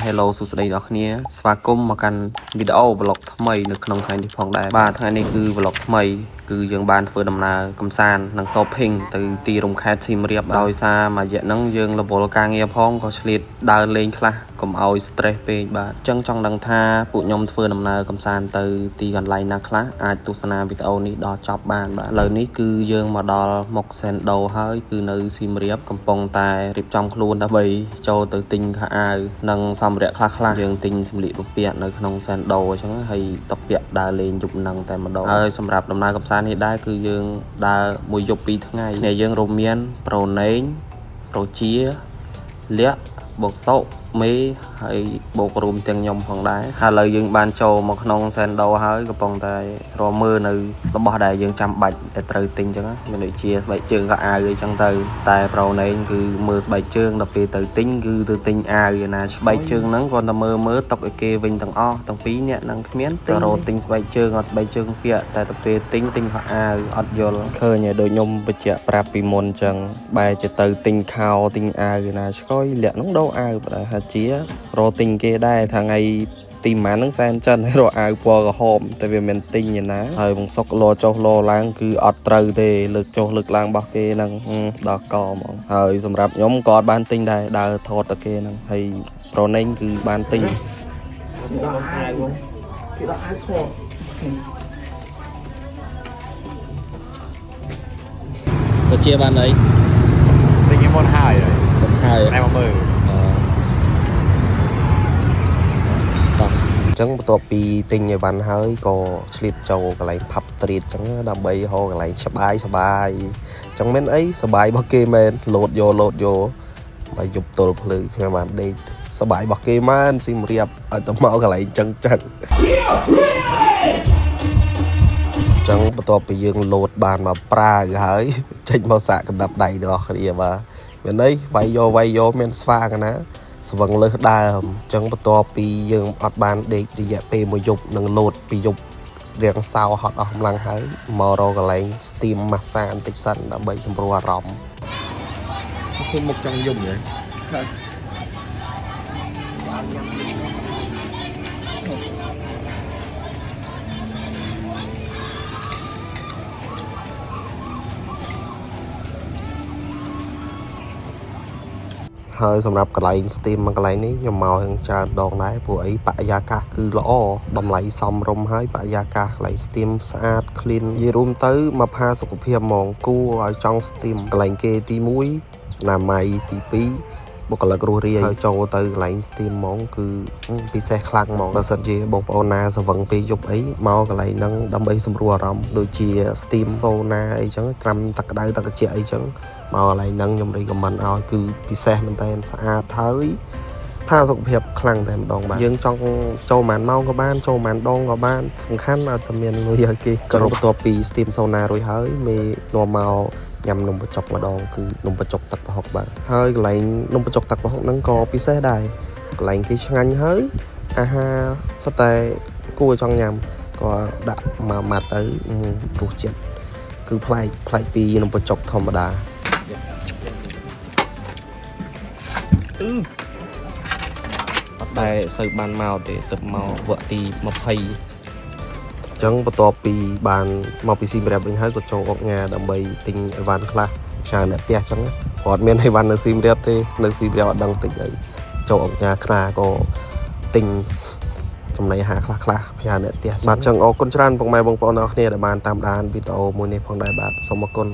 Hello សួស្តីដល់គ្នាស្វាគមន៍មកកាន់វីដេអូ vlog ថ្មីនៅក្នុងថ្ងៃនេះផងដែរបាទថ្ងៃនេះគឺ vlog ថ្មីគឺយើងបានធ្វើដំណើរកំសាន្តនិង shopping ទៅទីរំខេត្តសៀមរាបដោយសារមួយរយៈហ្នឹងយើងរវល់ការងារផងក៏ឆ្លៀតដើរលេងខ្លះកុំឲ្យ stress ពេកបាទអញ្ចឹងចង់ដឹងថាពួកខ្ញុំធ្វើដំណើរកំសាន្តទៅទីកន្លែងណាខ្លះអាចទស្សនាវីដេអូនេះដល់ចប់បានបាទឥឡូវនេះគឺយើងមកដល់មុខ Sendo ហើយគឺនៅសៀមរាបកំពុងតែរៀបចំខ្លួនដើម្បីចូលទៅទិញខោអាវនិងសម្ភារៈខ្លះៗយើងទិញសម្លៀកបំពាក់នៅក្នុង Sendo អញ្ចឹងហើយតពាក់ដើរលេងយប់ហ្នឹងតែម្ដងហើយសម្រាប់ដំណើរកំសាន្តនេះដែរគឺយើងដើរមួយយប់2ថ្ងៃនេះយើងរួមមានប្រូណេងប្រូជាលក្ខបូកសុមេហើយបូករួមទាំងខ្ញុំផងដែរហើយឥឡូវយើងបានចូលមកក្នុង Sendo ហើយកំពុងតែរកមើលនៅរបស់ដែលយើងចាំបាច់ដែលត្រូវទិញអញ្ចឹងមានដូចជាស្បែកជើងក៏អាវអីចឹងទៅតែប្រូណេងគឺមើលស្បែកជើងដល់ពេលទៅទិញគឺទៅទិញអាវឯណាស្បែកជើងហ្នឹងគាត់តែមើលទុកឲ្យគេវិញទាំងអស់ទាំងពីរអ្នកនឹងគ្មានទៅរកទិញស្បែកជើងអត់ស្បែកជើងពាក់តែទៅពេលទិញខោអាវអត់យល់ឃើញឲ្យដូចខ្ញុំបញ្ជាក់ប្រាប់ពីមុនអញ្ចឹងបែរជាទៅទិញខោទិញអាវឯណាឆ្កយលាក់ហ្នឹងដូរអាវបើហាក់ជារកទិញគេដែរថ្ងៃទីម៉ានហ្នឹងសែនចិនរកអាវពណ៌ក្រហមតែវាមិនទិញឯណាហើយបងសុកលោចុះលោឡើងគឺអត់ត្រូវទេលើកចុះលើកឡើងរបស់គេហ្នឹងដល់កហ្មងហើយសម្រាប់ខ្ញុំក៏អត់បានទិញដែរដើរថតទៅគេហ្នឹងហើយប្រូណេងគឺបានទិញគេដាក់អាវឈរទៅជាបានអីទិញឲ្យមុនហើយតែមកមើលអញ្ចឹងបន្ទាប់ពីទិញឲ្យបានហើយក៏ឆ្លៀតចូលកន្លែងផាប់ត្រៀតអញ្ចឹងដើម្បីហៅកន្លែងសបាយអញ្ចឹងមានអីសបាយរបស់គេមែនលោតយកបើយប់ទល់ភ្លឺខ្ញុំបានដេកសបាយរបស់គេមែនស៊ីមរៀបឲ្យទៅមកកន្លែងអញ្ចឹងបន្ទាប់ពីយើងលោតបានមកប្រាហើយចេញមកសាកកណ្ដាប់ដៃរបស់គ្នាបាទមានអីវាយយកមានស្វាកណាស្វឹងលើសដើមអញ្ចឹងបន្ទាប់ពីយើងអត់បានដេករយៈពេលមួយយប់នឹងលោតពីយប់រៀងសៅហត់អស់កម្លាំងហើយមករកកន្លែង steam massage បន្តិចសិនដើម្បីសម្រួលអារម្មណ៍គឺមុខចង់យំហ៎ហើយសម្រាប់កន្លែង steam មួយកន្លែងនេះខ្ញុំមកច្រើនដងដែរព្រោះអីបរិយាកាសគឺល្អតម្លៃសមរម្យហើយបរិយាកាសកន្លែង steam ស្អាត clean និយាយរួមទៅមកផាសុខភាពហ្មងគួរឲ្យចង់ steam កន្លែងគេទី1អនាម័យទី2បុគ្គលិករស់រាយហើយចូលទៅកន្លែង steam ហ្មងគឺពិសេសខ្លាំងហ្មងបើសិនជាបងប្អូនណាស្វឹងពេលយប់អីមកកន្លែងហ្នឹងដើម្បីសម្រួលអារម្មណ៍ដូចជា steam sauna អីចឹងត្រាំទឹកក្តៅទឹកត្រជាក់អីចឹងមកកន្លែងហ្នឹងខ្ញុំរីកមិនឲ្យគឺពិសេសមែនតើស្អាតហើយផាសុខភាពខ្លាំងតែម្ដងបាទយើងចង់ចូលប៉ុន្មានម៉ោងក៏បានចូលប៉ុន្មានដងក៏បានសំខាន់ឲ្យតែមានលុយឲ្យគេគ្រប់បន្ទាប់ពី steam sauna រួចហើយមេនាំមកញ៉ាំនំបញ្ចុកម្ដងគឺនំបញ្ចុកទឹកប្រហុកបាទហើយកន្លែងនំបញ្ចុកទឹកប្រហុកហ្នឹងក៏ពិសេសដែរកន្លែងគេឆ្ងាញ់ហើយអាហារសុទ្ធតែគួរចង់ញ៉ាំក៏ដាក់មកម៉ាត់ទៅរសជាតិគឺប្លែកពីនំបញ្ចុកធម្មតាអត់ដែលសូវបានមកទេទៅមកវគ្គទី20អញ្ចឹងបន្ទាប់ពីបានមកពីសៀមរាបវិញហើយក៏ចូលអុកញ៉ាដើម្បីទិញអីវ៉ាន់ខ្លះច្រើនអ្នកផ្ទះអញ្ចឹងគាត់មានអីវ៉ាន់នៅសៀមរាបទេនៅសៀមរាបអត់ដឹងទិញអីចូលអុកញ៉ាខ្លះក៏ទិញចំណីអាហារខ្លះផ្ញើអ្នកផ្ទះបាទអញ្ចឹងអរគុណច្រើនពុកម៉ែបងប្អូនអរគ្នាដែលបានតាមដានវីដេអូមួយនេះផងដែរបាទសូមអរគុណ